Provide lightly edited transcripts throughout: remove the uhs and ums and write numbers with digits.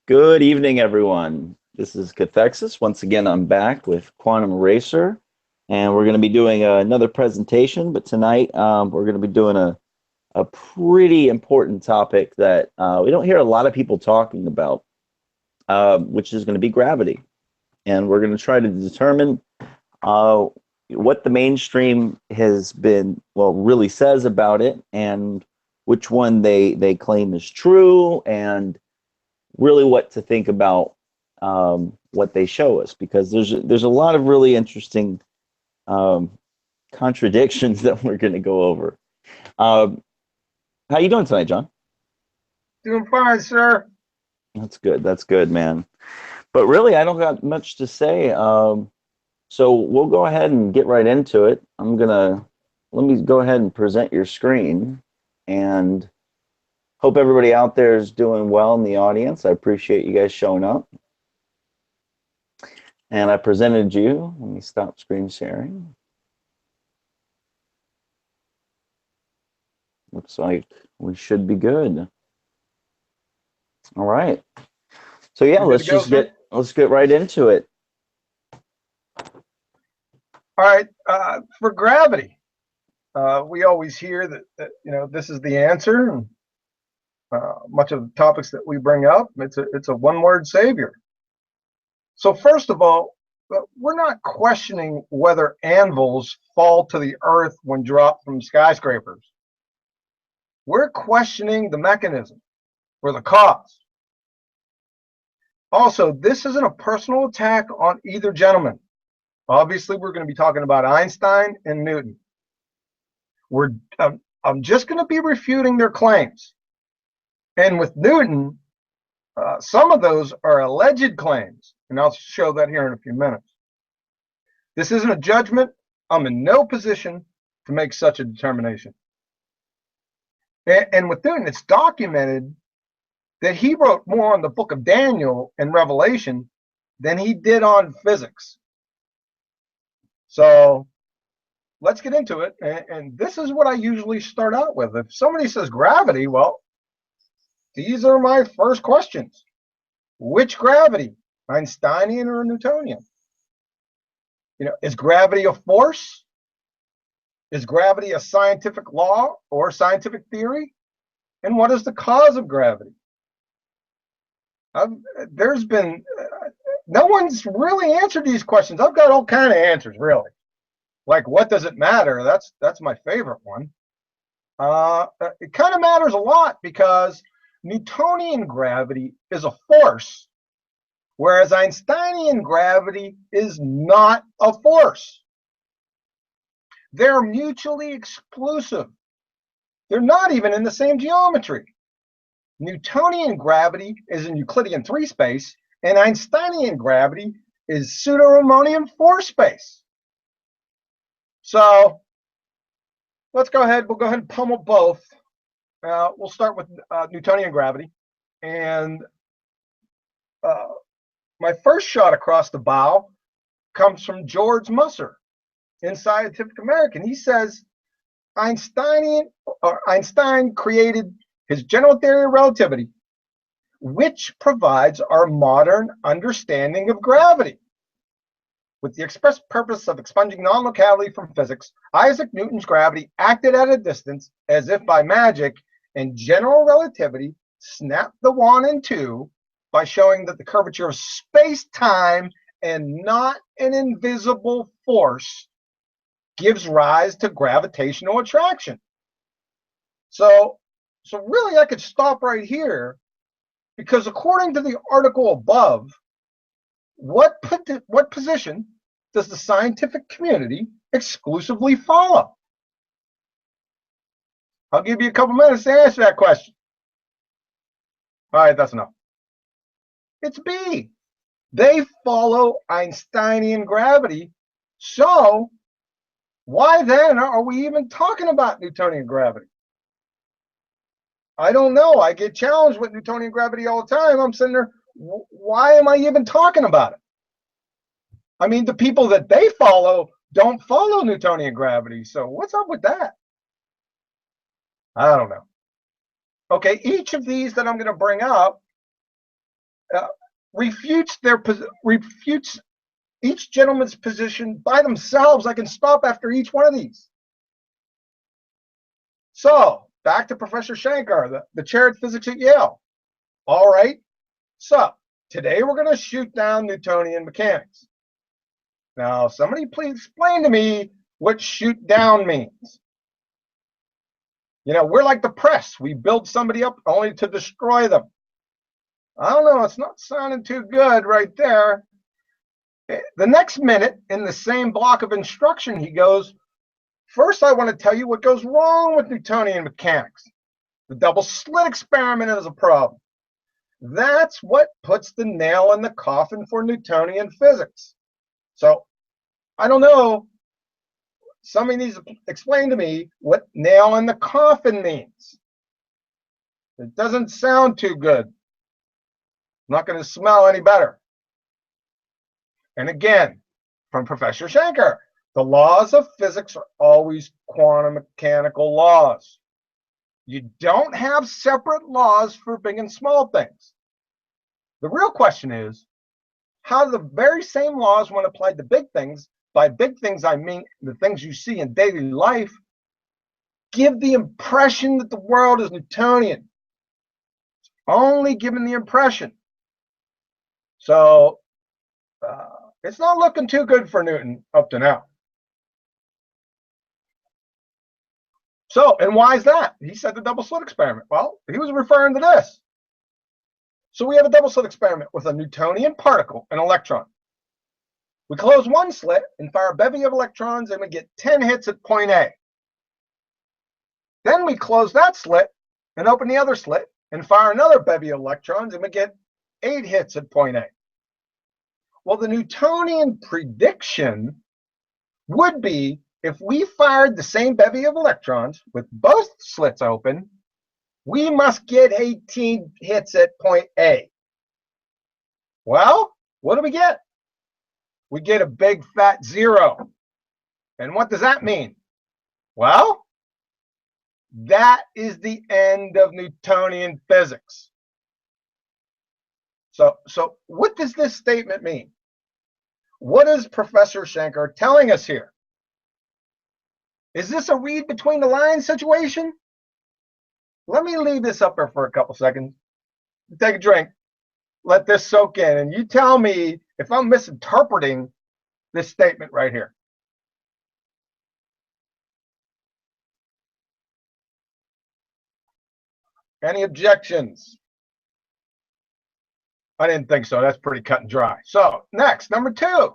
Good evening, everyone. This is Cathexis. Once again, I'm back with Quantumeraser, and we're going to be doing another presentation. But tonight, we're going to be doing a pretty important topic that we don't hear a lot of people talking about, which is going to be gravity. And we're going to try to determine what the mainstream has been, well, really says about it, and which one they claim is true, and really what to think about what they show us, because there's a lot of really interesting um, contradictions that we're going to go over. Um, how you doing tonight, John? Doing fine, sir. That's good. That's good, man. But really, I don't got much to say. So we'll go ahead and get right into it. Let me go ahead and present your screen, and hope everybody out there is doing well in the audience. I appreciate you guys showing up. And I presented you. Let me stop screen sharing. Looks like we should be good. All right. So yeah, You good to go, sir? let's get right into it. All right. For gravity, we always hear that this is the answer. And, much of the topics that we bring up, it's a one-word savior. So first of all, we're not questioning whether anvils fall to the earth when dropped from skyscrapers. We're questioning the mechanism or the cause. Also, this isn't a personal attack on either gentleman. Obviously, we're going to be talking about Einstein and Newton. I'm just going to be refuting their claims. And with Newton, some of those are alleged claims, and I'll show that here in a few minutes. This isn't a judgment. I'm in no position to make such a determination. And with Newton, it's documented that he wrote more on the book of Daniel and Revelation than he did on physics. So let's get into it. And this is what I usually start out with. If somebody says gravity, well, these are my first questions. Which gravity? Einsteinian or Newtonian? Is gravity a force? Is gravity a scientific law or scientific theory? And what is the cause of gravity? There's been no one's really answered these questions. I've got all kind of answers, really. Like, what does it matter? That's my favorite one. It kind of matters a lot because Newtonian gravity is a force, whereas Einsteinian gravity is not a force. They're mutually exclusive. They're not even in the same geometry. Newtonian gravity is in Euclidean 3 space, and Einsteinian gravity is pseudo-Riemannian 4 space. So let's go ahead. We'll go ahead and pummel both. We'll start with Newtonian gravity. And my first shot across the bow comes from George Musser in Scientific American. He says Einstein created his general theory of relativity, which provides our modern understanding of gravity. With the express purpose of expunging non-locality from physics, Isaac Newton's gravity acted at a distance as if by magic, and general relativity snapped the wand in two by showing that the curvature of space-time and not an invisible force gives rise to gravitational attraction. So really I could stop right here, because according to the article above, what position does the scientific community exclusively follow? I'll give you a couple minutes to answer that question. All right, that's enough. It's B. They follow Einsteinian gravity. So why then are we even talking about Newtonian gravity? I don't know. I get challenged with Newtonian gravity all the time. I'm sitting there, why am I even talking about it? I mean, the people that they follow don't follow Newtonian gravity. So what's up with that? I don't know. Okay, each of these that I'm going to bring up refutes each gentleman's position by themselves. I can stop after each one of these. So back to Professor Shankar, the chair of physics at Yale. All right. So today we're going to shoot down Newtonian mechanics. Now, somebody please explain to me what shoot down means. You know, we're like the press. We build somebody up only to destroy them. I don't know. It's not sounding too good right there. The next minute, in the same block of instruction, he goes, first, I want to tell you what goes wrong with Newtonian mechanics. The double slit experiment is a problem. That's what puts the nail in the coffin for Newtonian physics. So, I don't know. Somebody needs to explain to me what nail in the coffin means. It doesn't sound too good. Not going to smell any better. And again, from Professor Shankar, the laws of physics are always quantum mechanical laws. You don't have separate laws for big and small things. The real question is, how do the very same laws, when applied to big things, by big things I mean the things you see in daily life, give the impression that the world is Newtonian? It's only giving the impression. So, it's not looking too good for Newton up to now. So, and why is that? He said the double slit experiment. Well, he was referring to this. So we have a double slit experiment with a Newtonian particle, an electron. We close one slit and fire a bevy of electrons, and we get 10 hits at point A. Then we close that slit and open the other slit and fire another bevy of electrons, and we get 8 hits at point A. Well, the Newtonian prediction would be, if we fired the same bevy of electrons with both slits open, we must get 18 hits at point A. Well, what do we get? We get a big fat 0. And what does that mean? Well, that is the end of Newtonian physics. So what does this statement mean? What is Professor Shankar telling us here? Is this a read between the lines situation? Let me leave this up there for a couple seconds. Take a drink. Let this soak in. And you tell me if I'm misinterpreting this statement right here. Any objections? I didn't think so. That's pretty cut and dry. So next, number 2.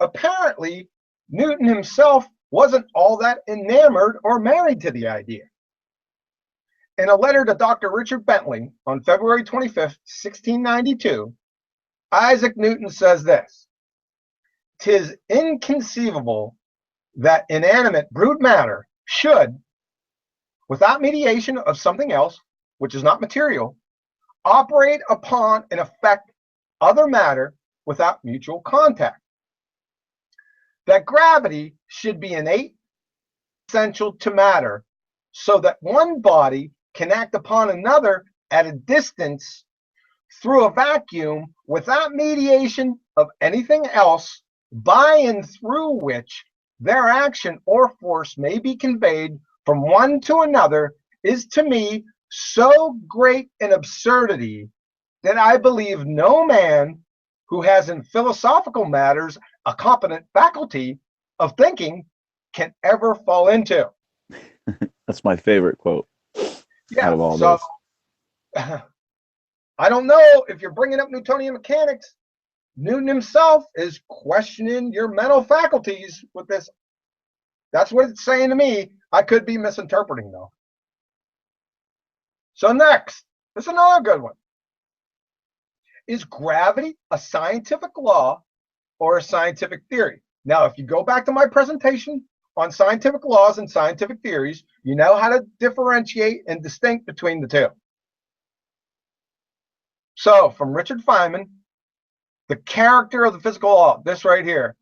Apparently, Newton himself wasn't all that enamored or married to the idea. In a letter to Dr. Richard Bentley on February 25th, 1692, Isaac Newton says this: "'Tis inconceivable that inanimate brute matter should, without mediation of something else, which is not material, operate upon and affect other matter without mutual contact. That gravity should be innate, essential to matter, so that one body can act upon another at a distance through a vacuum without mediation of anything else, by and through which their action or force may be conveyed from one to another, is to me so great an absurdity that I believe no man who has in philosophical matters a competent faculty of thinking can ever fall into." That's my favorite quote out of all so this. I don't know if you're bringing up Newtonian mechanics. Newton himself is questioning your mental faculties with this. That's what it's saying to me. I could be misinterpreting, though. So next, this is another good one. Is gravity a scientific law or a scientific theory? Now, if you go back to my presentation on scientific laws and scientific theories, you know how to differentiate and distinct between the two. So, from Richard Feynman, The Character of the Physical Law, this right here,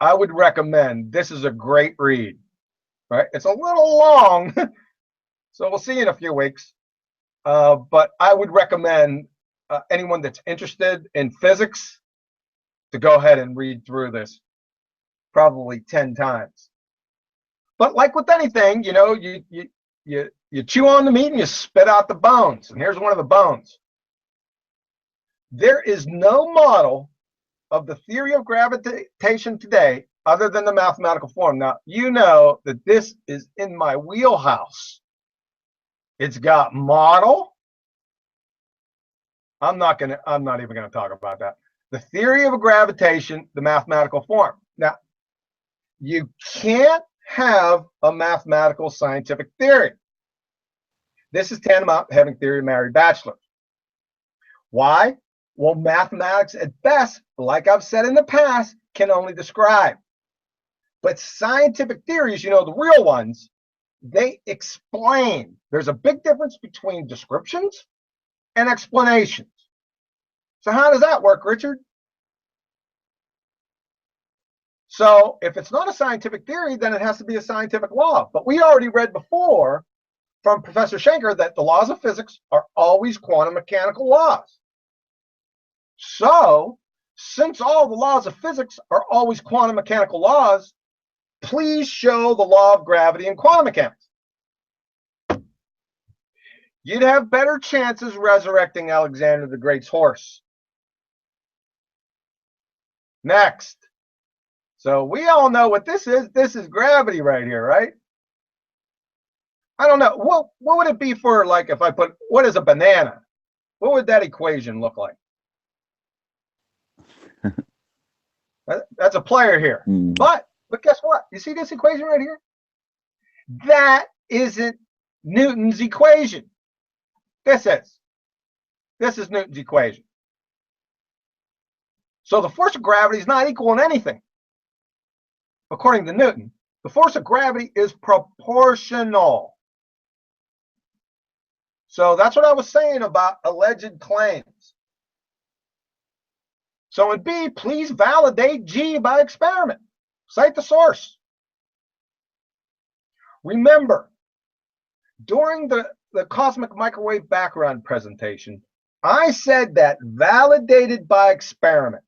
I would recommend. This is a great read. Right? It's a little long, so we'll see you in a few weeks. But I would recommend anyone that's interested in physics to go ahead and read through this probably 10 times. But like with anything, you know, you chew on the meat and you spit out the bones. And here's one of the bones. There is no model of the theory of gravitation today other than the mathematical form. Now, you know that this is in my wheelhouse. It's got model. I'm not even going to talk about that. The theory of gravitation, the mathematical form. Now, you can't have a mathematical scientific theory. This is tantamount to having theory of Mary Bachelor. Why? Well, mathematics at best, like I've said in the past, can only describe. But scientific theories, you know, the real ones, they explain. There's a big difference between descriptions and explanations. So how does that work, Richard? So if it's not a scientific theory, then it has to be a scientific law. But we already read before from Professor Schenker that the laws of physics are always quantum mechanical laws. So since all the laws of physics are always quantum mechanical laws, please show the law of gravity in quantum mechanics. You'd have better chances resurrecting Alexander the Great's horse. Next. So we all know what this is. This is gravity right here, right? I don't know. What would it be for, like, if I put, what is a banana? What would that equation look like? That's a player here. But guess what? You see this equation right here? That isn't Newton's equation. This is Newton's equation. So the force of gravity is not equal in anything. According to Newton, the force of gravity is proportional. So that's what I was saying about alleged claims. So in B, please validate G by experiment. Cite the source. Remember, during the cosmic microwave background presentation, I said that validated by experiment,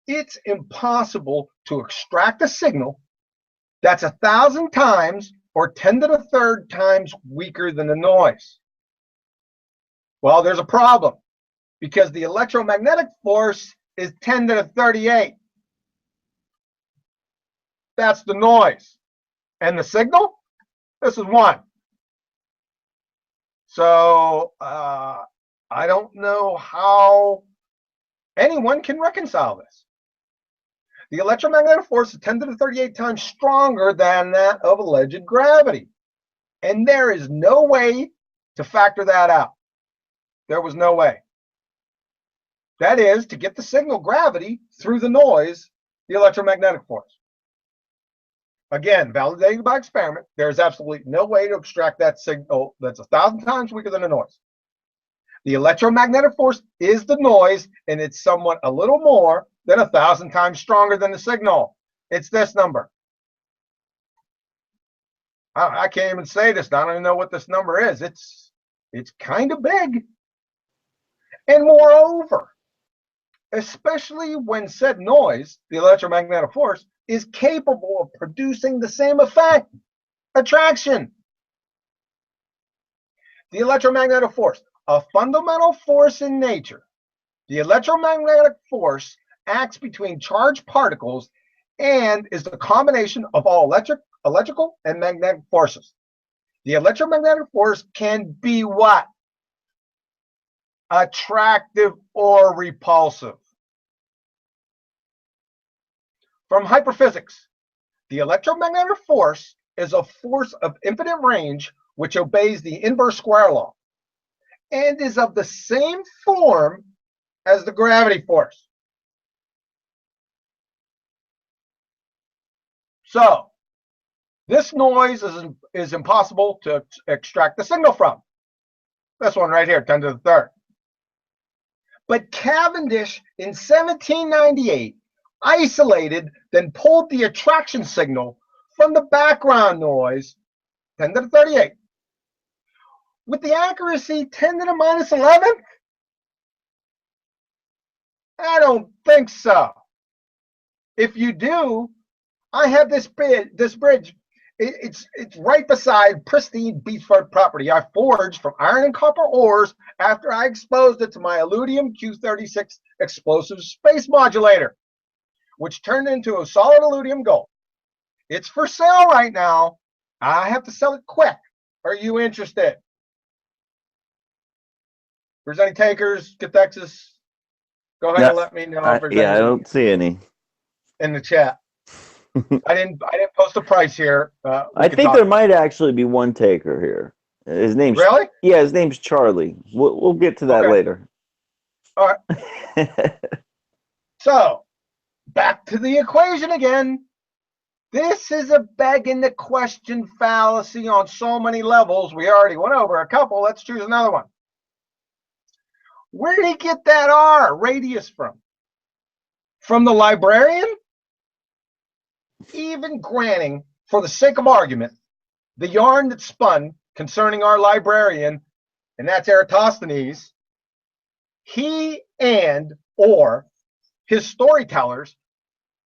it's impossible to extract a signal that's 1,000 times or 10 to the third times weaker than the noise. Well, there's a problem because the electromagnetic force is 10 to the 38. That's the noise. And the signal? This is 1. So I don't know how anyone can reconcile this. The electromagnetic force is 10 to the 38 times stronger than that of alleged gravity. And there is no way to factor that out. There was no way. That is, to get the signal gravity through the noise, the electromagnetic force. Again, validated by experiment, there's absolutely no way to extract that signal that's 1,000 times weaker than the noise. The electromagnetic force is the noise, and it's somewhat a little more than 1,000 times stronger than the signal. It's this number. I can't even say this. I don't even know what this number is. It's kind of big. And moreover, especially when said noise, the electromagnetic force, is capable of producing the same effect, attraction. The electromagnetic force, a fundamental force in nature. The electromagnetic force acts between charged particles and is the combination of all electrical and magnetic forces. The electromagnetic force can be what? Attractive or repulsive. From hyperphysics, the electromagnetic force is a force of infinite range which obeys the inverse square law and is of the same form as the gravity force. So this noise is impossible to extract the signal from. This one right here, 10 to the third. But Cavendish in 1798 isolated, then pulled the attraction signal from the background noise, 10 to the 38, with the accuracy 10 to the minus 11th. I don't think so. If you do, I have this bridge. It's right beside pristine beachfront property I forged from iron and copper ores after I exposed it to my Illudium Q36 explosive space modulator, which turned into a solid Illudium gold. It's for sale right now. I have to sell it quick. Are you interested? If there's any takers, Cathexis, go ahead No, and let me know if there's yeah, I any don't see any. in the chat. I didn't post a price here. We I could think talk there about might actually be one taker here. His it. name's Really? yeah, his name's Charlie. We'll get to that Okay. later. All right. So back to the equation again. This is a begging the question fallacy on so many levels. We already went over a couple. Let's choose another one. Where did he get that R radius from? From the librarian? Even granting, for the sake of argument, the yarn that spun concerning our librarian, and that's Eratosthenes, he and or his storytellers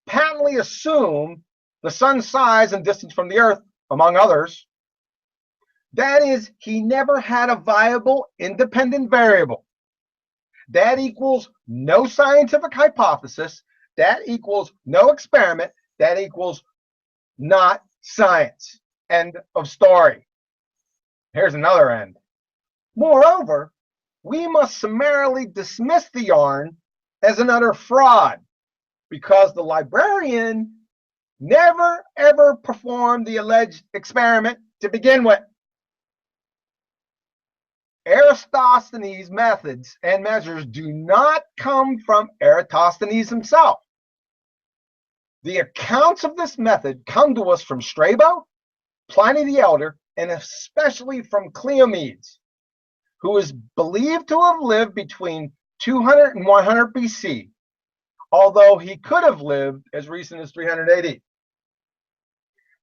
patently assume the sun's size and distance from the earth, among others. That is, he never had a viable independent variable. That equals no scientific hypothesis. That equals no experiment. That equals not science. End of story. Here's another end. Moreover, we must summarily dismiss the yarn as an utter fraud because the librarian never ever performed the alleged experiment to begin with. Eratosthenes' methods and measures do not come from Eratosthenes himself. The accounts of this method come to us from Strabo, Pliny the Elder, and especially from Cleomedes, who is believed to have lived between 200 and 100 BC, although he could have lived as recent as 300 AD.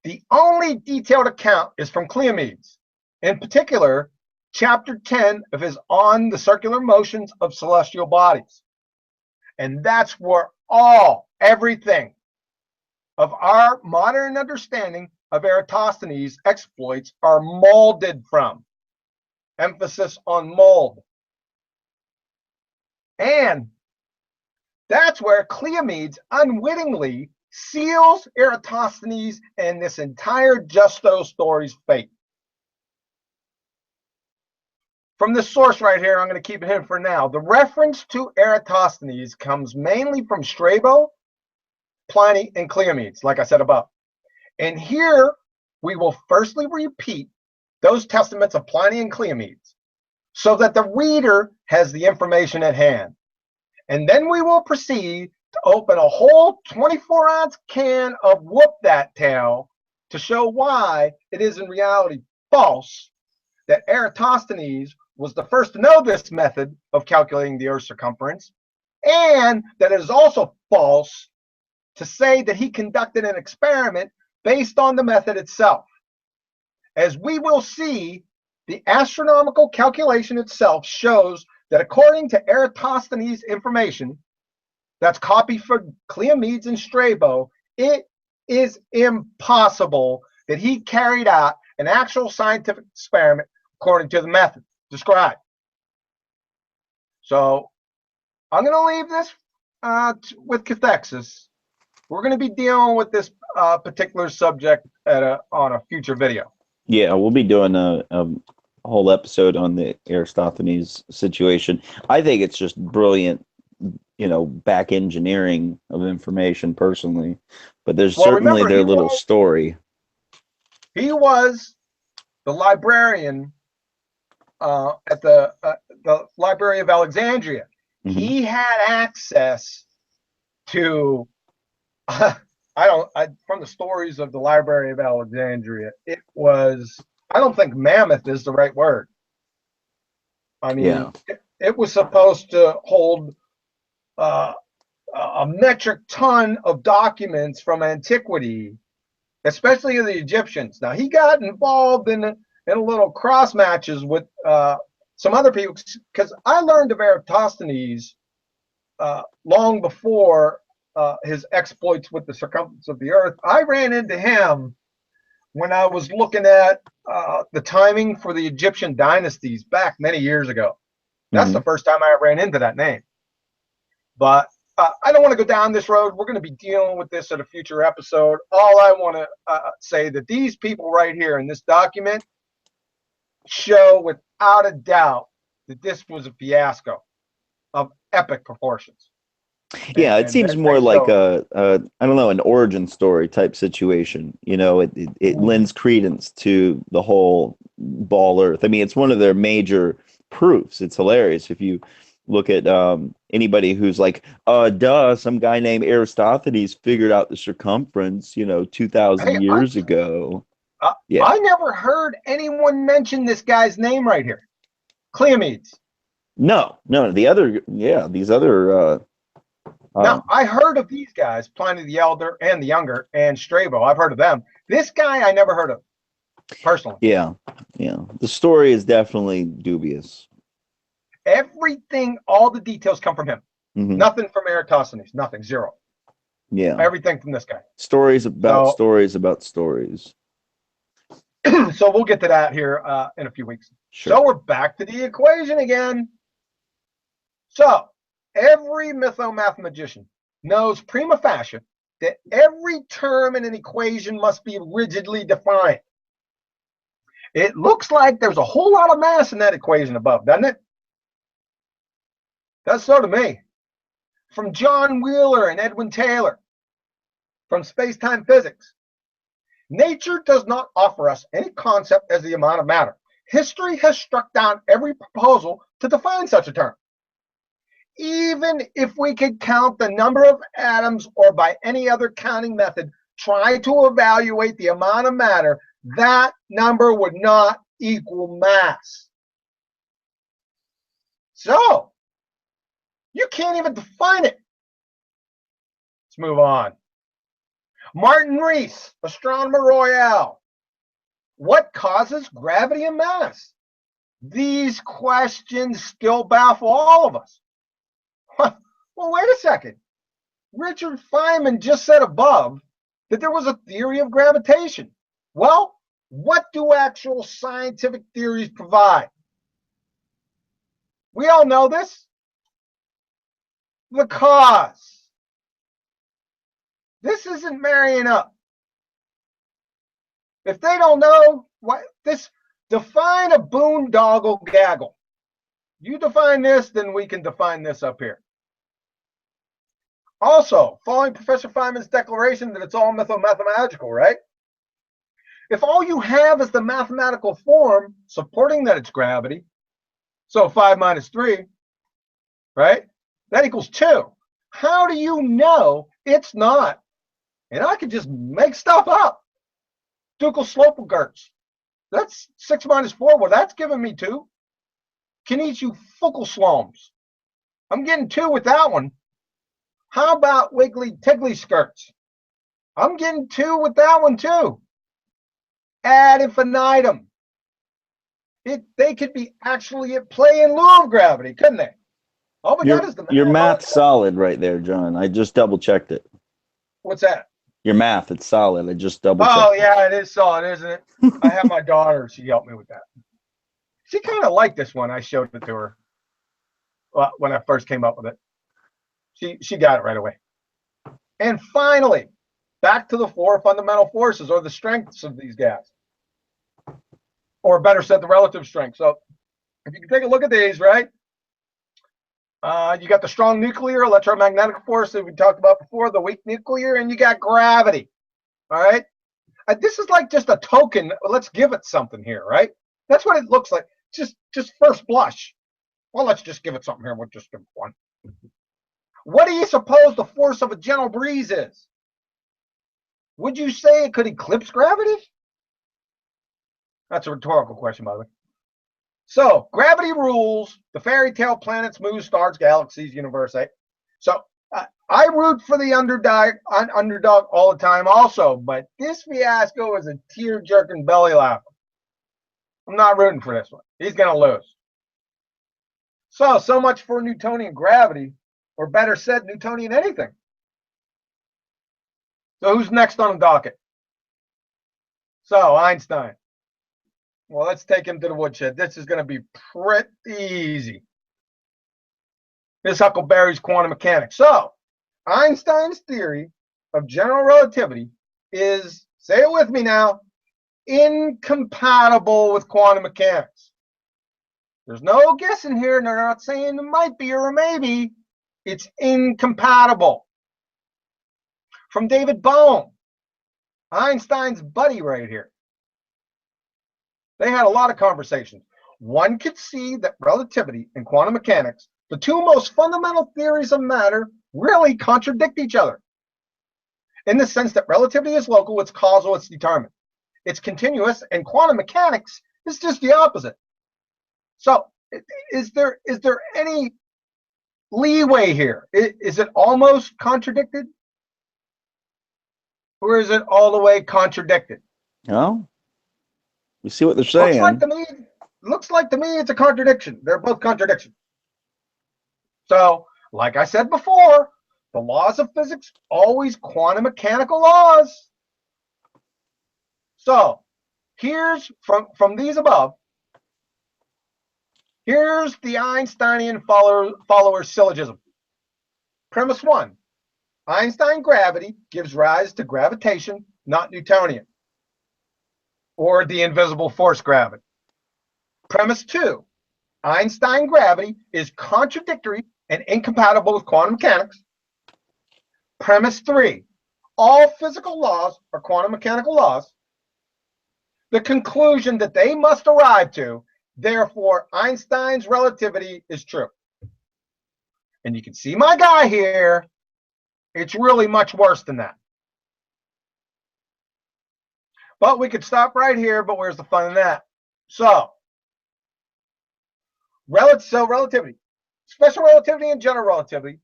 The only detailed account is from Cleomedes, in particular, chapter 10 of his On the Circular Motions of Celestial Bodies. And that's where everything of our modern understanding of Eratosthenes' exploits are molded from. Emphasis on mold. And that's where Cleomedes unwittingly seals Eratosthenes and this entire Justo story's fate. From this source right here, I'm going to keep it hidden for now. The reference to Eratosthenes comes mainly from Strabo, Pliny, and Cleomedes, like I said above. And here we will firstly repeat those testaments of Pliny and Cleomedes so that the reader has the information at hand. And then we will proceed to open a whole 24-ounce can of whoop that tail to show why it is in reality false that Eratosthenes was the first to know this method of calculating the Earth's circumference, and that it is also false to say that he conducted an experiment based on the method itself. As we will see, the astronomical calculation itself shows that according to Eratosthenes' information, that's copied from Cleomedes and Strabo, it is impossible that he carried out an actual scientific experiment according to the method described. So I'm going to leave this with cathexis. We're going to be dealing with this particular subject on a future video. Yeah, we'll be doing a whole episode on the Aristophanes situation. I think it's just brilliant, back engineering of information personally, but there's certainly remember, their little story. He was the librarian at the Library of Alexandria. Mm-hmm. He had access to from the stories of the Library of Alexandria, it was, I don't think mammoth is the right word. I mean, it was supposed to hold a metric ton of documents from antiquity, especially the Egyptians. Now, he got involved in a little cross matches with some other people, because I learned of Eratosthenes long before his exploits with the circumference of the Earth. I ran into him when I was looking at the timing for the Egyptian dynasties back many years ago. That's the first time I ran into that name. But I don't want to go down this road. We're going to be dealing with this at a future episode. All I want to say that these people right here in this document show without a doubt that this was a fiasco of epic proportions. Yeah, it And seems they more like show a I don't know, an origin story type situation. You know, it lends credence to the whole ball Earth. I mean, it's one of their major proofs. It's hilarious if you look at anybody who's like, duh, some guy named Aristophanes figured out the circumference, 2,000 hey, years ago. Yeah. I never heard anyone mention this guy's name right here. Cleomenes. No, no, these other Now, I heard of these guys, Pliny the Elder and the Younger, and Strabo. I've heard of them. This guy I never heard of, personally. yeah, yeah. The story is definitely dubious. Everything, all the details come from him. Hmm. Nothing from Eratosthenes. Nothing. Zero. Yeah. Everything from this guy. Stories about stories about stories. So we'll get to that here in a few weeks. Sure. So we're back to the equation again. So every mythomathematician knows prima facie that every term in an equation must be rigidly defined. It looks like there's a whole lot of mass in that equation above, doesn't it? That's so to me. From John Wheeler and Edwin Taylor, from space-time physics. Nature does not offer us any concept as the amount of matter. History has struck down every proposal to define such a term. Even if we could count the number of atoms or by any other counting method, try to evaluate the amount of matter, that number would not equal mass. So, you can't even define it. Let's move on. Martin Rees, Astronomer Royale. What causes gravity and mass? These questions still baffle all of us. Well, wait a second. Richard Feynman just said above that there was a theory of gravitation. Well, what do actual scientific theories provide? We all know this. The cause. This isn't marrying up. If they don't know what this, define a boondoggle gaggle. You define this, then we can define this up here. Also, following Professor Feynman's declaration that it's all mathematical, right? If all you have is the mathematical form supporting that it's gravity, so 5 minus 3, right? That equals 2. How do you know it's not? And I could just make stuff up. Ducal-Sloper-Gertz. That's 6 minus 4. Well, that's giving me 2. Kenichi Fuchsloms. I'm getting 2 with that one. How about Wiggly-Tiggly skirts? I'm getting 2 with that one too. Ad infinitum. They could be actually at play in lieu of gravity, couldn't they? All we got is the math. Your math's solid right there, John. I just double checked it. What's that? Your math, it's solid. I just double checked. Oh yeah, it is solid, isn't it? I have my daughter. She helped me with that. She kind of liked this one. I showed it to her when I first came up with it. She got it right away. And finally, back to the 4 fundamental forces, or the strengths of these gas. Or better said, the relative strength. So if you can take a look at these, right? You got the strong nuclear electromagnetic force that we talked about before, the weak nuclear, and you got gravity. All right? This is like just a token. Let's give it something here, right? That's what it looks like. Just first blush. Well, let's just give it something here. We'll just give it one. What do you suppose the force of a gentle breeze is? Would you say it could eclipse gravity? That's a rhetorical question, by the way. So, gravity rules the fairy tale planets, moons, stars, galaxies, universe. So, I root for the underdog all the time also, but this fiasco is a tear-jerking belly laugher. I'm not rooting for this one. He's going to lose. So much for Newtonian gravity. or better said, Newtonian anything. So who's next on the docket? So Einstein. Well, let's take him to the woodshed. This is going to be pretty easy. Miss Huckleberry's quantum mechanics. So Einstein's theory of general relativity is, say it with me now, incompatible with quantum mechanics. There's no guessing here. They're not saying it might be or maybe. It's incompatible. From David Bohm, Einstein's buddy right here. They had a lot of conversations. One could see that relativity and quantum mechanics, the two most fundamental theories of matter, really contradict each other. In the sense that relativity is local, it's causal, it's determined. It's continuous, and quantum mechanics is just the opposite. So is there any leeway here? Is it almost contradicted? Or is it all the way contradicted? No. You see what they're saying. Looks like to me it's a contradiction. They're both contradictions. So, like I said before, the laws of physics always quantum mechanical laws. So, here's from these above, here's the Einsteinian follower syllogism. Premise 1. Einstein gravity gives rise to gravitation, not Newtonian, or the invisible force gravity. Premise 2. Einstein gravity is contradictory and incompatible with quantum mechanics. Premise 3. All physical laws are quantum mechanical laws. The conclusion that they must arrive to, therefore, Einstein's relativity is true. And you can see my guy here. It's really much worse than that. But we could stop right here, but where's the fun in that? So relativity, special relativity and general relativity,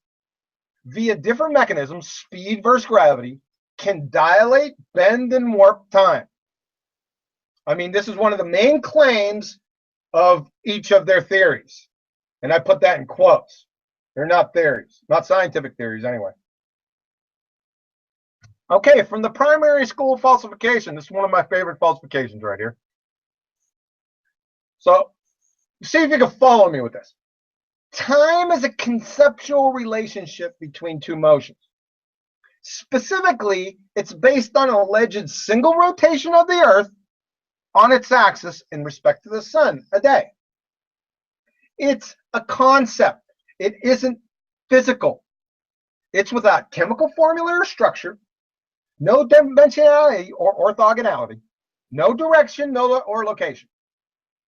via different mechanisms, speed versus gravity, can dilate, bend, and warp time. I mean, this is one of the main claims of each of their theories. And I put that in quotes. They're not theories, not scientific theories anyway. Okay, from the primary school falsification, this is one of my favorite falsifications right here. So, see if you can follow me with this. Time is a conceptual relationship between two motions. Specifically, it's based on an alleged single rotation of the Earth on its axis in respect to the sun a day. It's a concept. It isn't physical. It's without chemical formula or structure, no dimensionality or orthogonality, no direction, or location.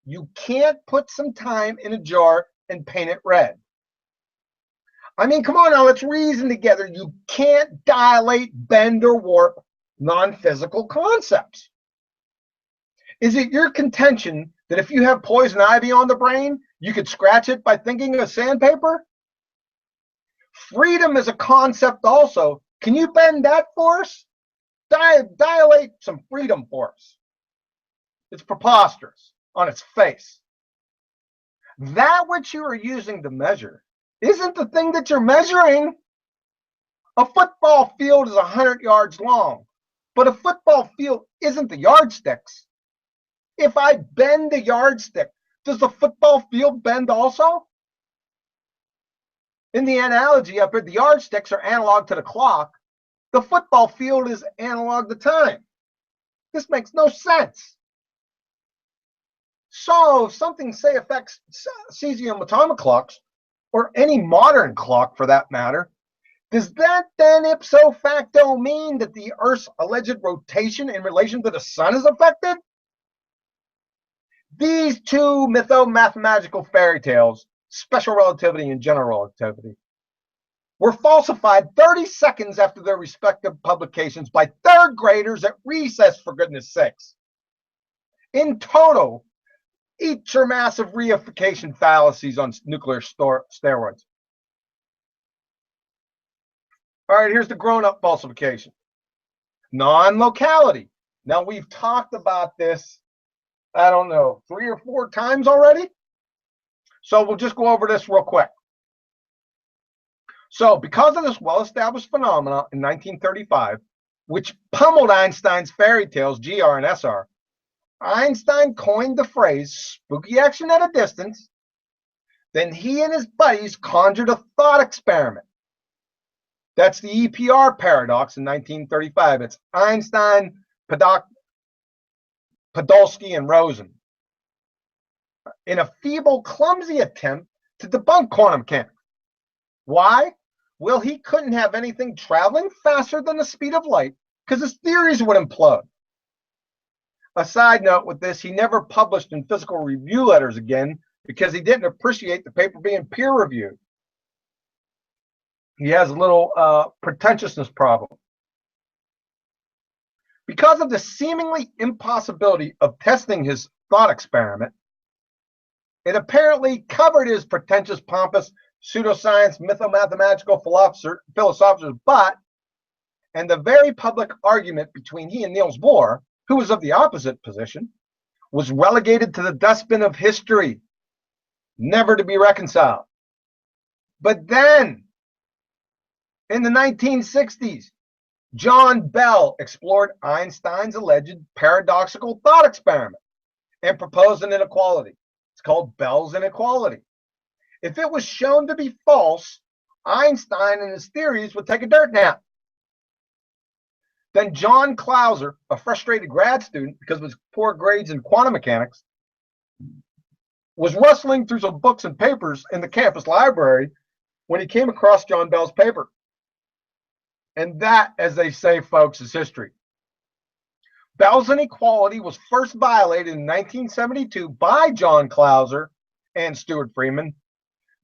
You can't put some time in a jar and paint it red. I mean, come on now, let's reason together. You can't dilate, bend, or warp non-physical concepts. Is it your contention that if you have poison ivy on the brain, you could scratch it by thinking of sandpaper? Freedom is a concept also. Can you bend that force? Dilate some freedom force. It's preposterous on its face. That which you are using to measure isn't the thing that you're measuring. A football field is 100 yards long, but a football field isn't the yardsticks. If I bend the yardstick, does the football field bend also? In the analogy up here, the yardsticks are analog to the clock. The football field is analog to time. This makes no sense. So if something, say, affects cesium atomic clocks, or any modern clock for that matter, does that then ipso facto mean that the Earth's alleged rotation in relation to the sun is affected? These two mytho-mathematical fairy tales, special relativity and general relativity, were falsified 30 seconds after their respective publications by third graders at recess, for goodness sakes. In total, each are massive reification fallacies on nuclear steroids. All right, here's the grown-up falsification. Non-locality. Now, we've talked about this, I don't know, 3 or 4 times already. So we'll just go over this real quick. So because of this well-established phenomenon in 1935, which pummeled Einstein's fairy tales, GR and SR, Einstein coined the phrase spooky action at a distance. Then he and his buddies conjured a thought experiment. That's the EPR paradox in 1935. It's Einstein, Podolsky, and Rosen, in a feeble, clumsy attempt to debunk quantum mechanics. Why? Well, he couldn't have anything traveling faster than the speed of light because his theories would implode. A side note with this, he never published in physical review letters again because he didn't appreciate the paper being peer-reviewed. He has a little pretentiousness problem. Because of the seemingly impossibility of testing his thought experiment, it apparently covered his pretentious, pompous, pseudoscience, mythomathematical philosophers' butt, and the very public argument between he and Niels Bohr, who was of the opposite position, was relegated to the dustbin of history, never to be reconciled. But then, in the 1960s, John Bell explored Einstein's alleged paradoxical thought experiment and proposed an inequality. It's called Bell's inequality. If it was shown to be false, Einstein and his theories would take a dirt nap. Then John Clauser, a frustrated grad student because of his poor grades in quantum mechanics, was rustling through some books and papers in the campus library when he came across John Bell's paper. And that, as they say, folks, is history. Bell's inequality was first violated in 1972 by John Clauser and Stuart Freeman.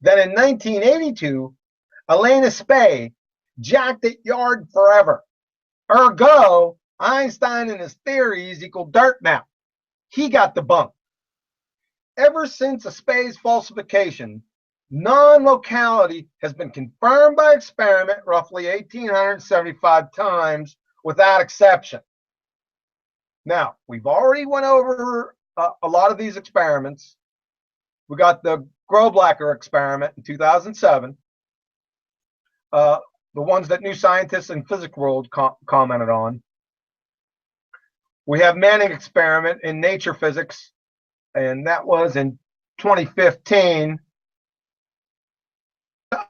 Then in 1982, Elena Spey jacked it yard forever. Ergo, Einstein and his theories equal dirt nap. He got debunked. Ever since a Spey's falsification, non-locality has been confirmed by experiment roughly 1,875 times without exception. Now, we've already went over a lot of these experiments. We got the Groblacher experiment in 2007, the ones that New Scientists and Physics World commented on. We have Manning experiment in Nature Physics, and that was in 2015.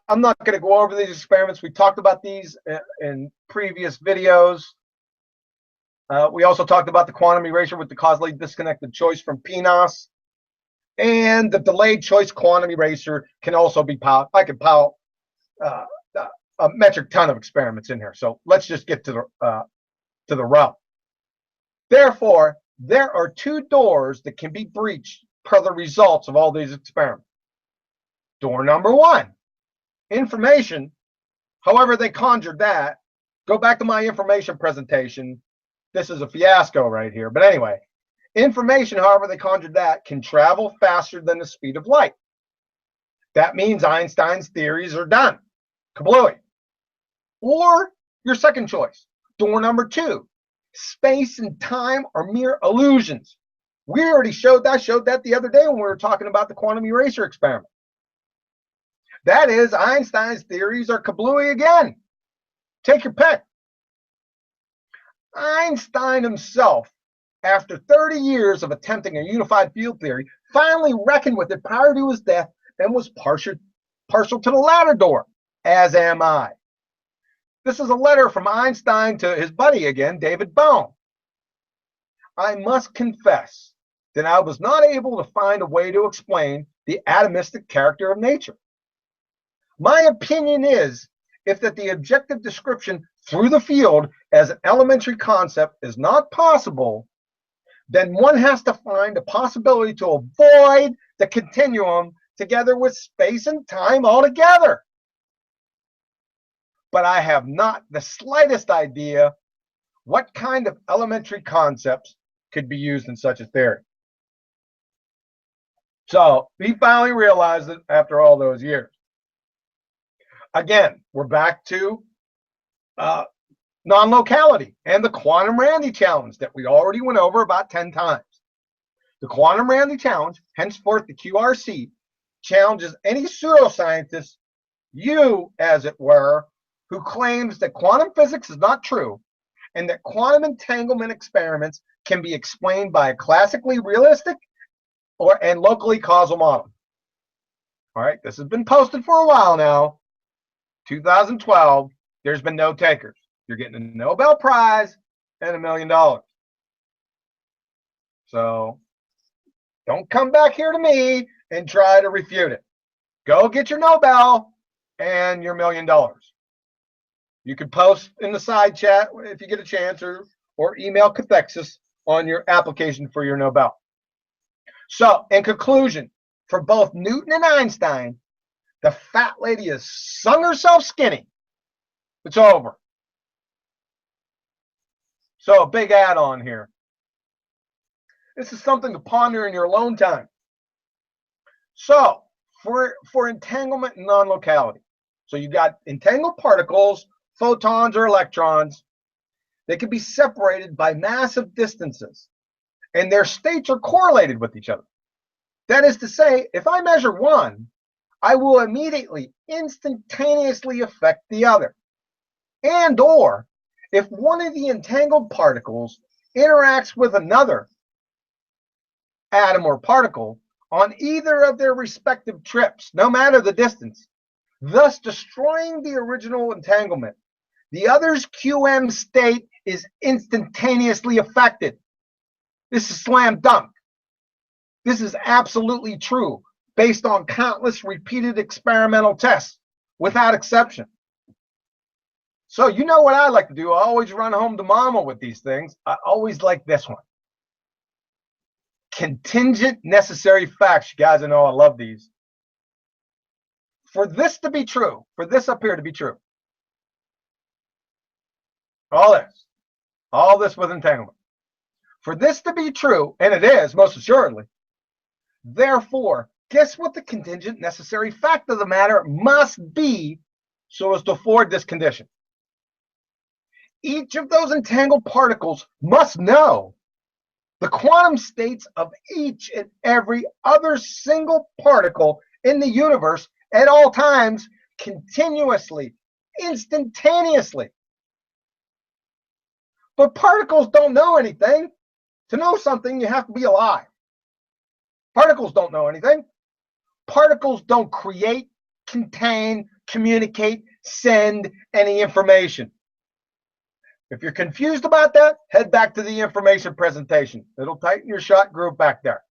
I'm not going to go over these experiments. We talked about these in previous videos. We also talked about the quantum erasure with the causally disconnected choice from PNOS. And the delayed choice quantum eraser can also be powered. I can power a metric ton of experiments in here. So let's just get to the rub. Therefore, there are two doors that can be breached per the results of all these experiments. Door number one, information, however they conjured that. Go back to my information presentation. This is a fiasco right here. But anyway, information, however they conjured that, can travel faster than the speed of light. That means Einstein's theories are done. Kablooey. Or your second choice, door number two, space and time are mere illusions. We already showed that. I showed that the other day when we were talking about the quantum eraser experiment. That is, Einstein's theories are kablooey again. Take your pick. Einstein himself, after 30 years of attempting a unified field theory, finally reckoned with it prior to his death and was partial to the latter door, as am I. This is a letter from Einstein to his buddy again, David Bohm. I must confess that I was not able to find a way to explain the atomistic character of nature. My opinion is if that the objective description through the field as an elementary concept is not possible, then one has to find a possibility to avoid the continuum together with space and time altogether. But I have not the slightest idea what kind of elementary concepts could be used in such a theory. So he finally realized it after all those years. Again, we're back to non-locality and the quantum Randy challenge that we already went over about 10 times. The quantum Randy challenge, henceforth the QRC, challenges any pseudoscientist You, as it were, who claims that quantum physics is not true and that quantum entanglement experiments can be explained by a classically realistic and locally causal model. All right, this has been posted for a while now. 2012, there's been no takers. You're getting a Nobel Prize and $1 million. So don't come back here to me and try to refute it. Go get your Nobel and your $1 million. You can post in the side chat if you get a chance, or email Cathexis on your application for your Nobel. So, in conclusion, for both Newton and Einstein, the fat lady has sung herself skinny. It's over. So, a big add-on here. This is something to ponder in your alone time. So, for entanglement and non-locality. So you got entangled particles, photons or electrons. They can be separated by massive distances, and their states are correlated with each other. That is to say, if I measure one, I will immediately, instantaneously affect the other. And or, if one of the entangled particles interacts with another atom or particle on either of their respective trips, no matter the distance, thus destroying the original entanglement, the other's QM state is instantaneously affected. This is slam dunk. This is absolutely true, based on countless repeated experimental tests, without exception. So you know what I like to do? I always run home to mama with these things. I always like this one. Contingent necessary facts. You guys know I love these. For this to be true, for this up here to be true, all this with entanglement, for this to be true, and it is most assuredly, therefore, guess what the contingent necessary fact of the matter must be so as to afford this condition? Each of those entangled particles must know the quantum states of each and every other single particle in the universe at all times, continuously, instantaneously. But particles don't know anything. To know something, you have to be alive. Particles don't know anything. Particles don't create, contain, communicate, send any information. If you're confused about that, head back to the information presentation. It'll tighten your shot groove back there.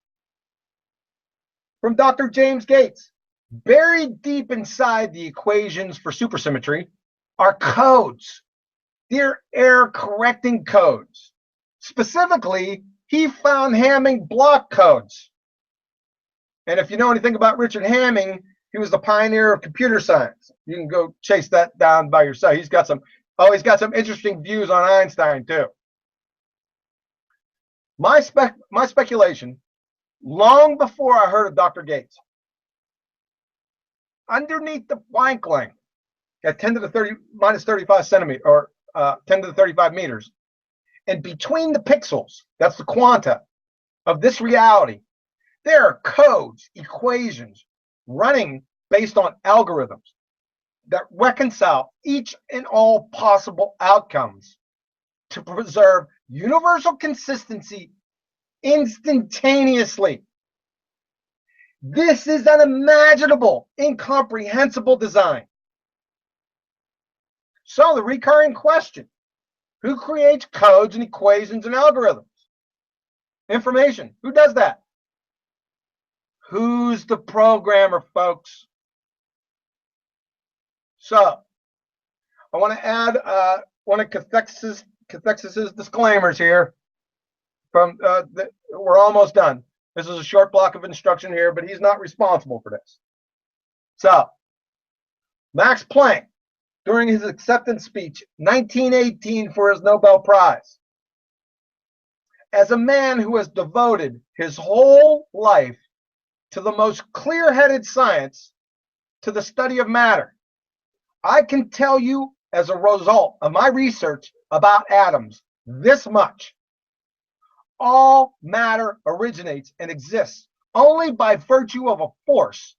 From Dr. James Gates, buried deep inside the equations for supersymmetry are codes. They're error correcting codes. Specifically, he found Hamming block codes. And if you know anything about Richard Hamming, he was the pioneer of computer science. You can go chase that down by yourself. He's got some interesting views on Einstein too. My speculation, long before I heard of Dr. Gates, underneath the Planck length at 10 to the 30 minus 35 centimeter, or 10 to the 35 meters, and between the pixels, that's the quanta of this reality, there are codes, equations running based on algorithms that reconcile each and all possible outcomes to preserve universal consistency instantaneously. This is unimaginable, incomprehensible design. So the recurring question, who creates codes and equations and algorithms? Information, who does that? Who's the programmer, folks? So I want to add one of Cathexis's disclaimers here. We're almost done. This is a short block of instruction here, but he's not responsible for this. So Max Planck, during his acceptance speech, 1918, for his Nobel Prize, as a man who has devoted his whole life to the most clear-headed science, to the study of matter, I can tell you, as a result of my research about atoms, this much. All matter originates and exists only by virtue of a force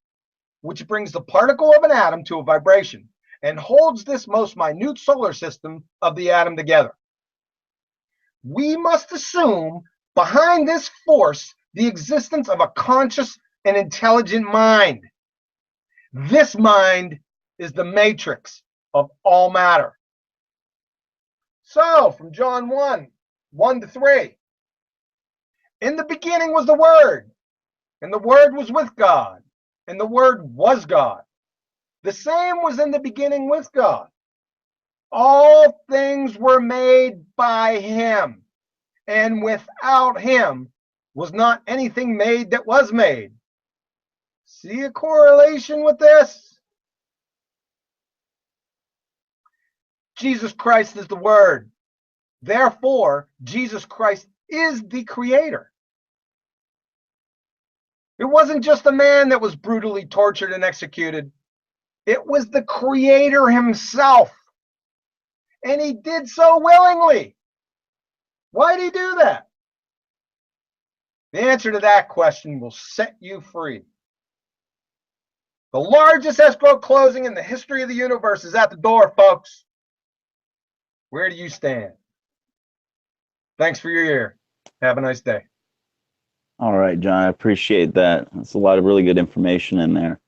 which brings the particle of an atom to a vibration and holds this most minute solar system of the atom together. We must assume behind this force the existence of a conscious and intelligent mind. This mind is the matrix of all matter. So, from John 1 to 3, in the beginning was the Word, and the Word was with God, and the Word was God. The same was in the beginning with God. All things were made by him, and without him was not anything made that was made. See a correlation with this? Jesus Christ is the Word. Therefore, Jesus Christ is the Creator. It wasn't just a man that was brutally tortured and executed. It was the Creator himself. And he did so willingly. Why did he do that? The answer to that question will set you free. The largest escrow closing in the history of the universe is at the door, folks. Where do you stand? Thanks for your ear. Have a nice day. All right, John, I appreciate that. That's a lot of really good information in there,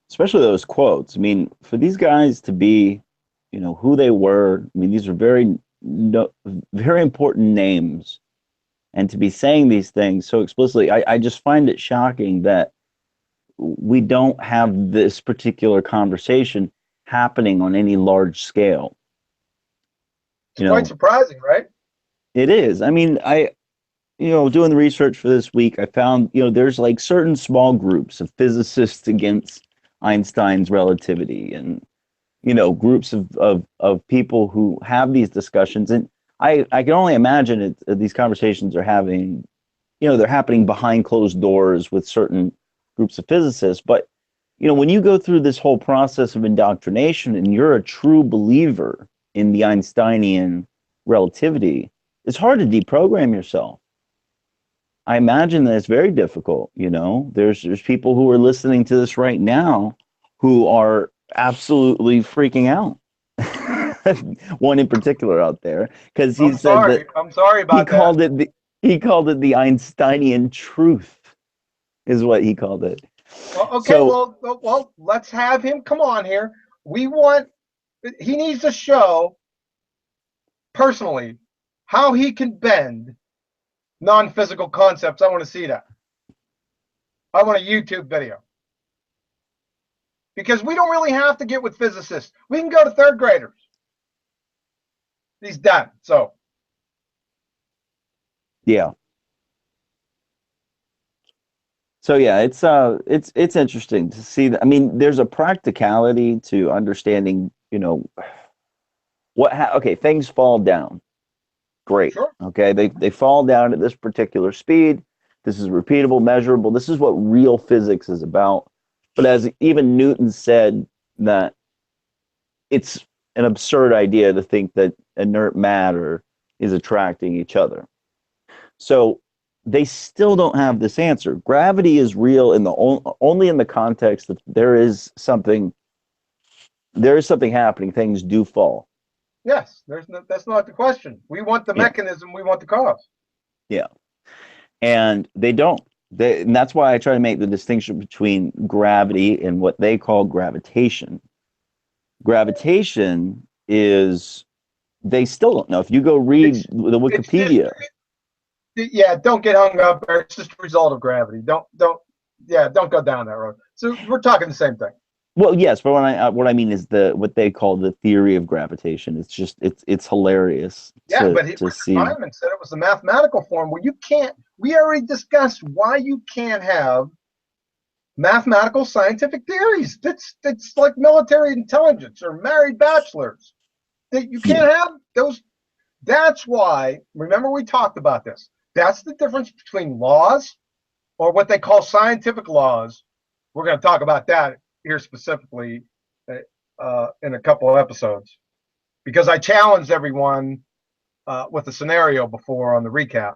especially those quotes. I mean, for these guys to be, who they were, I mean, these are very, very important names. And to be saying these things so explicitly, I just find it shocking that we don't have this particular conversation happening on any large scale. It's quite surprising, right? It is. I mean, doing the research for this week, I found, there's like certain small groups of physicists against Einstein's relativity and, groups of people who have these discussions. And I can only imagine these conversations are having, they're happening behind closed doors with certain groups of physicists. But, when you go through this whole process of indoctrination and you're a true believer in the Einsteinian relativity, it's hard to deprogram yourself. I imagine that it's very difficult. There's people who are listening to this right now who are absolutely freaking out. One in particular out there, because he said that I'm sorry about he called it the Einsteinian truth, is what he called it. Okay, so, well, let's have him come on here. He needs to show personally how he can bend non-physical concepts. I want to see that. I want a YouTube video. Because we don't really have to get with physicists. We can go to third graders. He's done. So. Yeah. So yeah, it's interesting to see that. I mean, there's a practicality to understanding, okay, things fall down. Great. Sure. Okay, they fall down at this particular speed. This is repeatable, measurable. This is what real physics is about. But as even Newton said, that it's an absurd idea to think that inert matter is attracting each other. So they still don't have this answer. Gravity is real only in the context that there is something happening. Things do fall. Yes, that's not the question. We want the mechanism. We want the cause. Yeah, and they don't. And that's why I try to make the distinction between gravity and what they call gravitation. Gravitation is, they still don't know. If you go read the Wikipedia. Don't get hung up there. It's just a result of gravity. Don't go down that road. So we're talking the same thing. Well, yes, but what I mean is what they call the theory of gravitation. It's just it's hilarious. Feynman said it was the mathematical form where you can't. We already discussed why you can't have mathematical scientific theories. It's like military intelligence or married bachelors. That you can't have those. That's why. Remember, we talked about this. That's the difference between laws, or what they call scientific laws. We're going to talk about that here specifically in a couple of episodes, because I challenged everyone with a scenario before on the recap.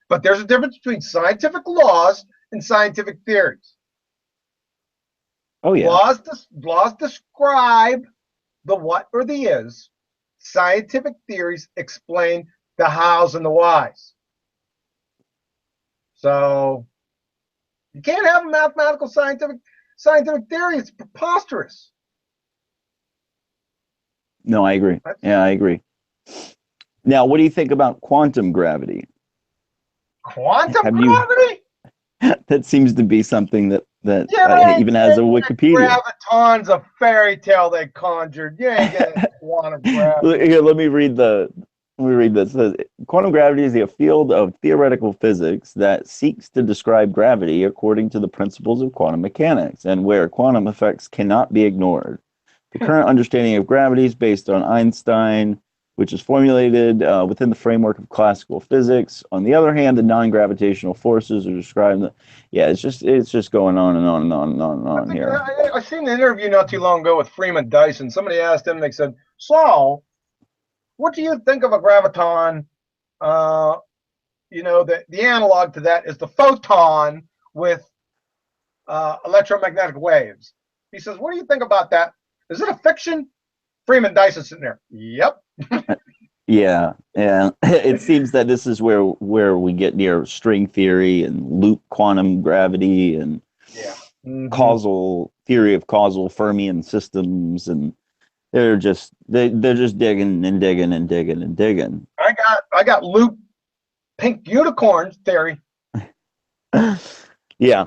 But there's a difference between scientific laws and scientific theories. Oh yeah. Laws describe the what or the is. Scientific theories explain the hows and the whys. So you can't have a mathematical scientific theory. It's preposterous. No, I agree. Yeah, I agree. Now, what do you think about quantum gravity? Quantum Have you? gravity? That seems to be something that Yeah, but even has a Wikipedia. graviton's a fairy tale they conjured. You ain't getting quantum gravity. Here, let me read this. It says, quantum gravity is a field of theoretical physics that seeks to describe gravity according to the principles of quantum mechanics and where quantum effects cannot be ignored. The current understanding of gravity is based on Einstein, which is formulated within the framework of classical physics. On the other hand, the non-gravitational forces are described. Yeah, it's just going on and on and on and on and on here. I seen an interview not too long ago with Freeman Dyson. Somebody asked him, they said, "So, what do you think of a graviton?" The analog to that is the photon with electromagnetic waves. He says, "What do you think about that? Is it a fiction?" Freeman Dyson sitting there. Yep. Yeah, yeah. It seems that this is where we get near string theory and loop quantum gravity and Yeah. Mm-hmm. causal theory of causal Fermion systems, and they're just digging and digging and digging and digging. I got loop pink unicorns theory. Yeah,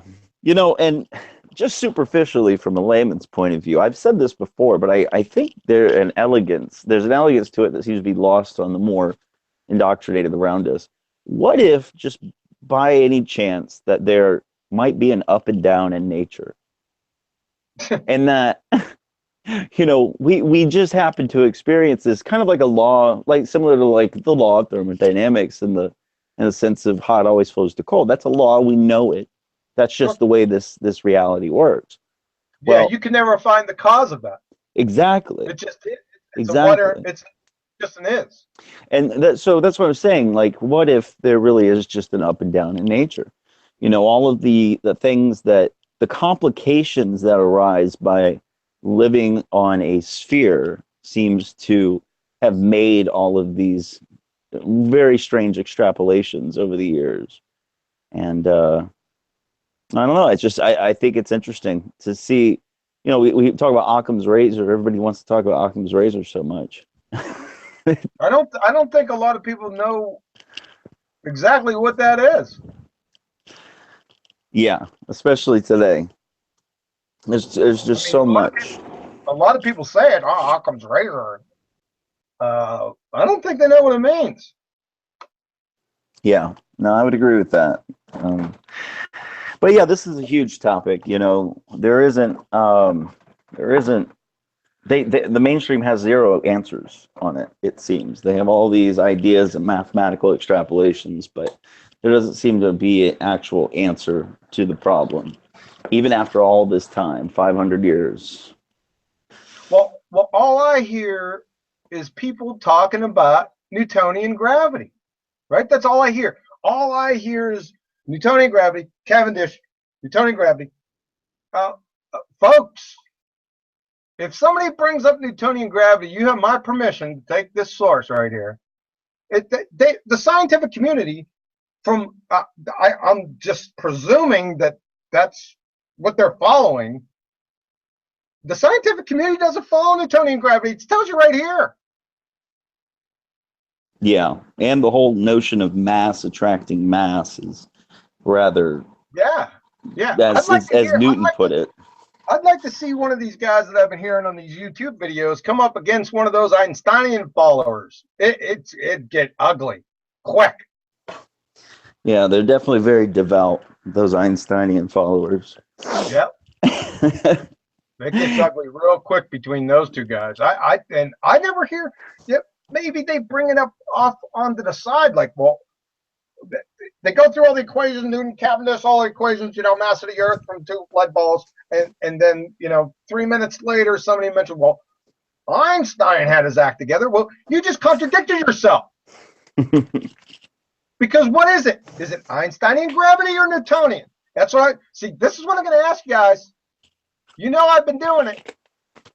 and just superficially from a layman's point of view, I've said this before, but I think there's an elegance to it that seems to be lost on the more indoctrinated around us. What if, just by any chance, that there might be an up and down in nature, and that we just happen to experience this kind of like a law, like similar to like the law of thermodynamics in the sense of hot always flows to cold. That's a law. We know it. That's just the way this reality works. Yeah, Well, you can never find the cause of that. exactly. It just is. It's a Exactly. it's just an is. And so that's what I'm saying. Like, what if there really is just an up and down in nature? All of the things the complications that arise by living on a sphere seems to have made all of these very strange extrapolations over the years. And I don't know. It's just I think it's interesting to see. We talk about Occam's razor. Everybody wants to talk about Occam's razor so much. I don't think a lot of people know exactly what that is. Yeah, especially today. There's just so much. A lot of people say it. Oh, Occam's razor. I don't think they know what it means. Yeah, no, I would agree with that. But yeah, this is a huge topic. There isn't. The mainstream has zero answers on it. It seems they have all these ideas and mathematical extrapolations, but there doesn't seem to be an actual answer to the problem, even after all this time, 500 years. Well, all I hear is people talking about Newtonian gravity, right? That's all I hear. All I hear is Newtonian gravity, Cavendish, Newtonian gravity. Folks, if somebody brings up Newtonian gravity, you have my permission to take this source right here. The scientific community, I'm just presuming that that's what they're following. The scientific community doesn't follow Newtonian gravity. It tells you right here. Yeah, and the whole notion of mass attracting mass is rather, Yeah. as Newton put it. I'd like to see one of these guys that I've been hearing on these YouTube videos come up against one of those Einsteinian followers. It'd get ugly quick. Yeah, they're definitely very devout, those Einsteinian followers. Yep. It gets ugly real quick between those two guys. I never hear. Yep. Maybe they bring it up off onto the side, like, well, they go through all the equations, Newton, Cavendish, all the equations, mass of the Earth from two lead balls, and then 3 minutes later, somebody mentioned, well, Einstein had his act together. Well, you just contradicted yourself. Because what is it? Is it Einsteinian gravity or Newtonian? That's what I see. This is what I'm going to ask you guys. You know, I've been doing it.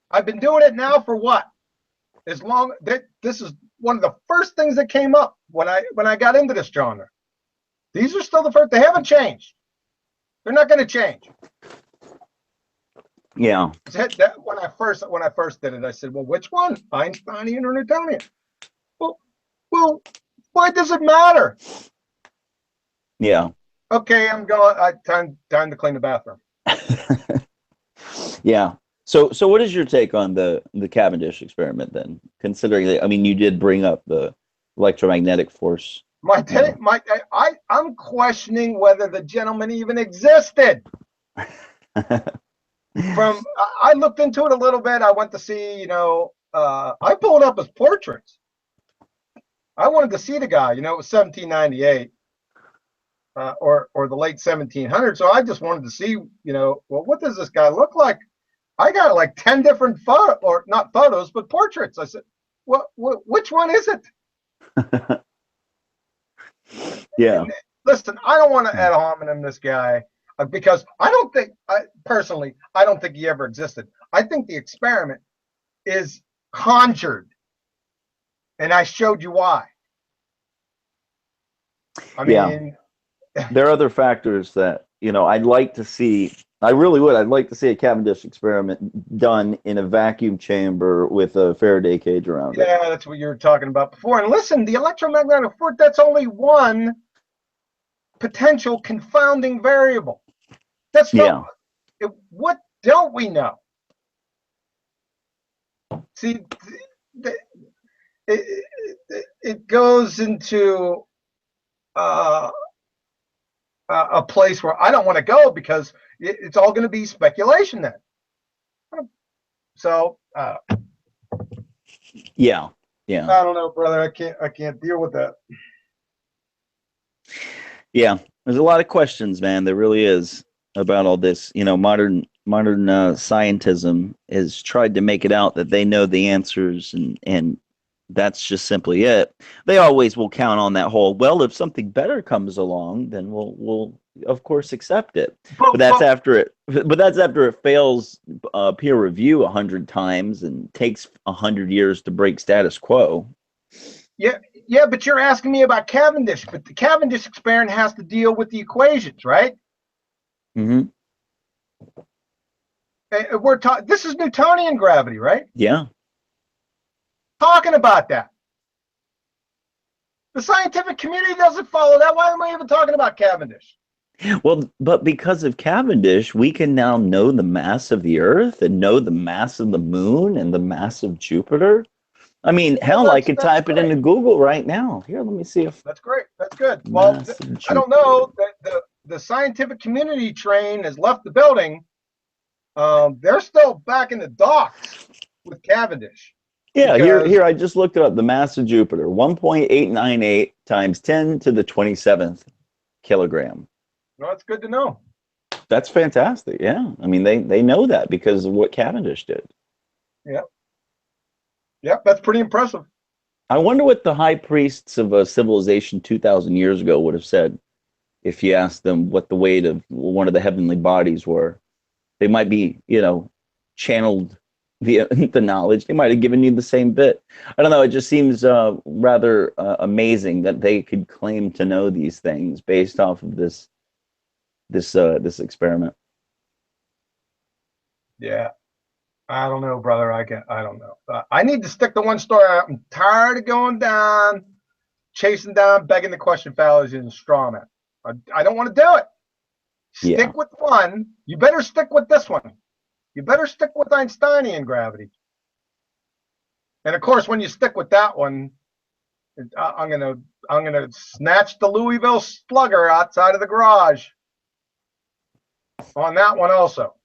I've been doing it now for what? As long that this is one of the first things that came up when I got into this genre. These are still the first. They haven't changed. They're not going to change. Yeah. That when I first did it, I said, well, which one, Einsteinian or Newtonian? Well, why does it matter? Yeah. Okay, I'm going. Time to clean the bathroom. Yeah. So what is your take on the Cavendish experiment then? Considering that, I mean, you did bring up the electromagnetic force. I'm questioning whether the gentleman even existed. I looked into it a little bit. I went to see, I pulled up his portraits. I wanted to see the guy. It was 1798 or the late 1700s. So I just wanted to see, well, what does this guy look like? I got like 10 different not photos, but portraits. I said, which one is it? Yeah. And listen, I don't want to ad hominem this guy because personally, I don't think he ever existed. I think the experiment is conjured, and I showed you why. I mean, there are other factors that, I'd like to see. I really would. I'd like to see a Cavendish experiment done in a vacuum chamber with a Faraday cage around it. Yeah, that's what you were talking about before. And listen, the electromagnetic force, that's only one potential confounding variable. What don't we know? See, it goes into a place where I don't want to go because it's all going to be speculation then. So yeah. I don't know, brother. I can't deal with that. Yeah, there's a lot of questions, man. There really is about all this. Modern scientism has tried to make it out that they know the answers, and that's just simply it. They always will count on that whole, well, if something better comes along, then we'll of course accept it. But that's after it fails peer review 100 times and takes 100 years to break status quo. Yeah, but you're asking me about Cavendish, but the Cavendish experiment has to deal with the equations, right? Mm-hmm. This is Newtonian gravity, right? Yeah. Talking about that. The scientific community doesn't follow that. Why am I even talking about Cavendish? Well, but because of Cavendish, we can now know the mass of the Earth and know the mass of the Moon and the mass of Jupiter. I mean, hell, I could type it into Google right now. Here, let me see if that's great. That's good. Well, I don't know. The scientific community train has left the building. They're still back in the docks with Cavendish. Yeah, here I just looked it up. The mass of Jupiter, 1.898 times 10 to the 27th kilogram. No, that's good to know. That's fantastic. Yeah, I mean they know that because of what Cavendish did. Yep, that's pretty impressive. I wonder what the high priests of a civilization 2,000 years ago would have said if you asked them what the weight of one of the heavenly bodies were. They might be, channeled via the knowledge. They might have given you the same bit. I don't know. It just seems rather amazing that they could claim to know these things based off of this experiment. Yeah. I don't know, brother. I don't know. I need to stick to one story. I'm tired of going down, chasing down, begging the question fallacies and straw man. I don't want to do it. Stick with one. You better stick with this one. You better stick with Einsteinian gravity. And of course, when you stick with that one, I'm gonna snatch the Louisville Slugger outside of the garage on that one also.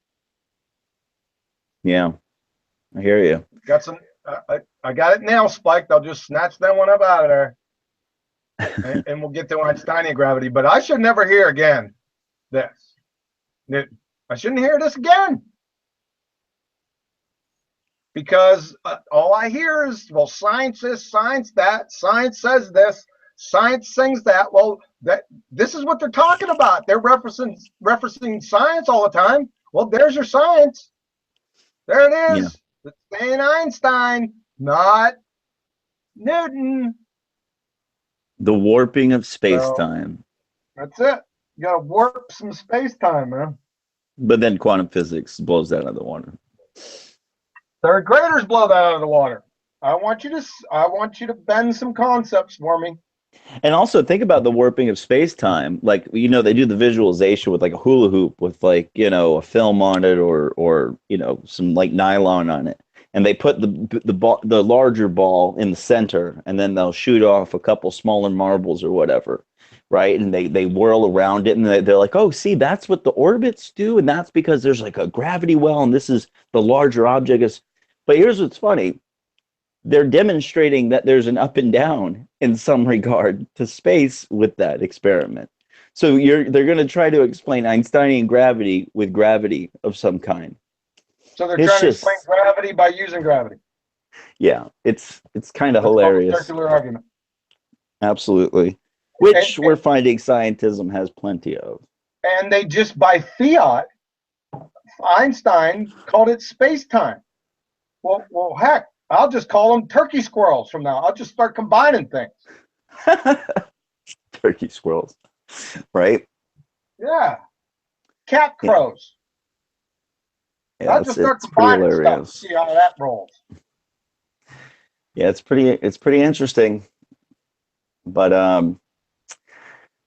Yeah, I hear you. Got some. I got it nail spiked. I'll just snatch that one up out of there, and we'll get to Einsteinian gravity. But I should never hear again this. I shouldn't hear this again because all I hear is, well, science is science that, science says this, science sings that. Well, this is what they're talking about. They're referencing science all the time. Well, there's your science. There it Yeah. is. It's saying Einstein, not Newton. The warping of So space-time. that's it. You gotta warp some space time, man. But then quantum physics blows that out of the water. Third graders blow that out of the water. I want you to bend some concepts for me. And also think about the warping of space-time. Like, they do the visualization with like a hula hoop with like, a film on it or some like nylon on it. And they put the larger ball in the center and then they'll shoot off a couple smaller marbles or whatever. Right. And they whirl around it and they're like, oh, see, that's what the orbits do. And that's because there's like a gravity well and this is the larger object is. But here's what's funny, they're demonstrating that there's an up and down in some regard to space with that experiment. So they're going to try to explain Einsteinian gravity with gravity of some kind. So they're It's trying to explain just, gravity by using gravity. yeah, it's kind of That's called a hilarious. circular argument. Absolutely. And, Which we're finding scientism has plenty of. and they just by fiat, Einstein called it space time. Well, heck, I'll just call them turkey squirrels from now. I'll just start combining things. Turkey squirrels, right? Yeah, cat crows. Yeah, I'll just start it's pretty combining stuff. hilarious. See how that rolls. Yeah, it's pretty interesting. But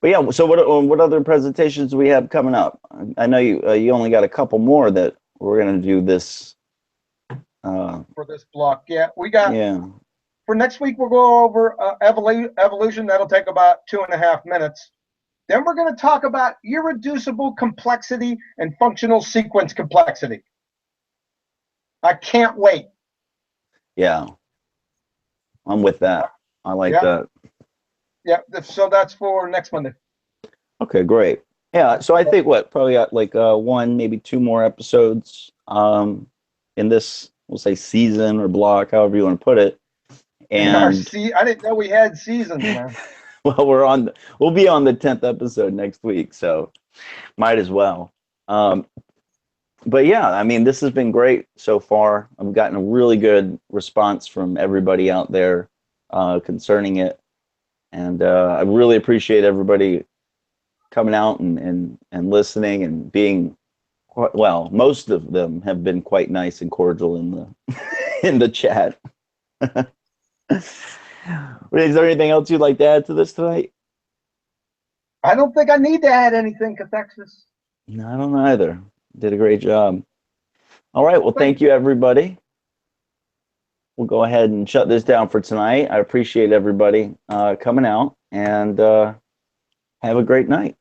yeah, so what other presentations do we have coming up? I know you only got a couple more that we're gonna do this. For this block. Yeah, we got Yeah, for next week. We'll go over evolution. That'll take about 2.5 minutes. Then we're going to talk about irreducible complexity and functional sequence complexity. I can't wait. yeah, I'm with that. I like that. Yeah. So that's for next Monday. Okay, great. Yeah, so I think probably got like one, maybe two more episodes in this, we'll say season or block, however you want to put it. And I didn't know we had seasons, man. well, we'll be on the 10th episode next week, so might as well. But yeah, I mean, this has been great so far. I've gotten a really good response from everybody out there concerning it. And I really appreciate everybody coming out and listening and being quite, well, most of them have been quite nice and cordial in the in the chat. Is there anything else you'd like to add to this tonight? I don't think I need to add anything, Cathexis. No, I don't either. Did a great job. All right. Well, thank you, everybody. We'll go ahead and shut this down for tonight. I appreciate everybody coming out and have a great night.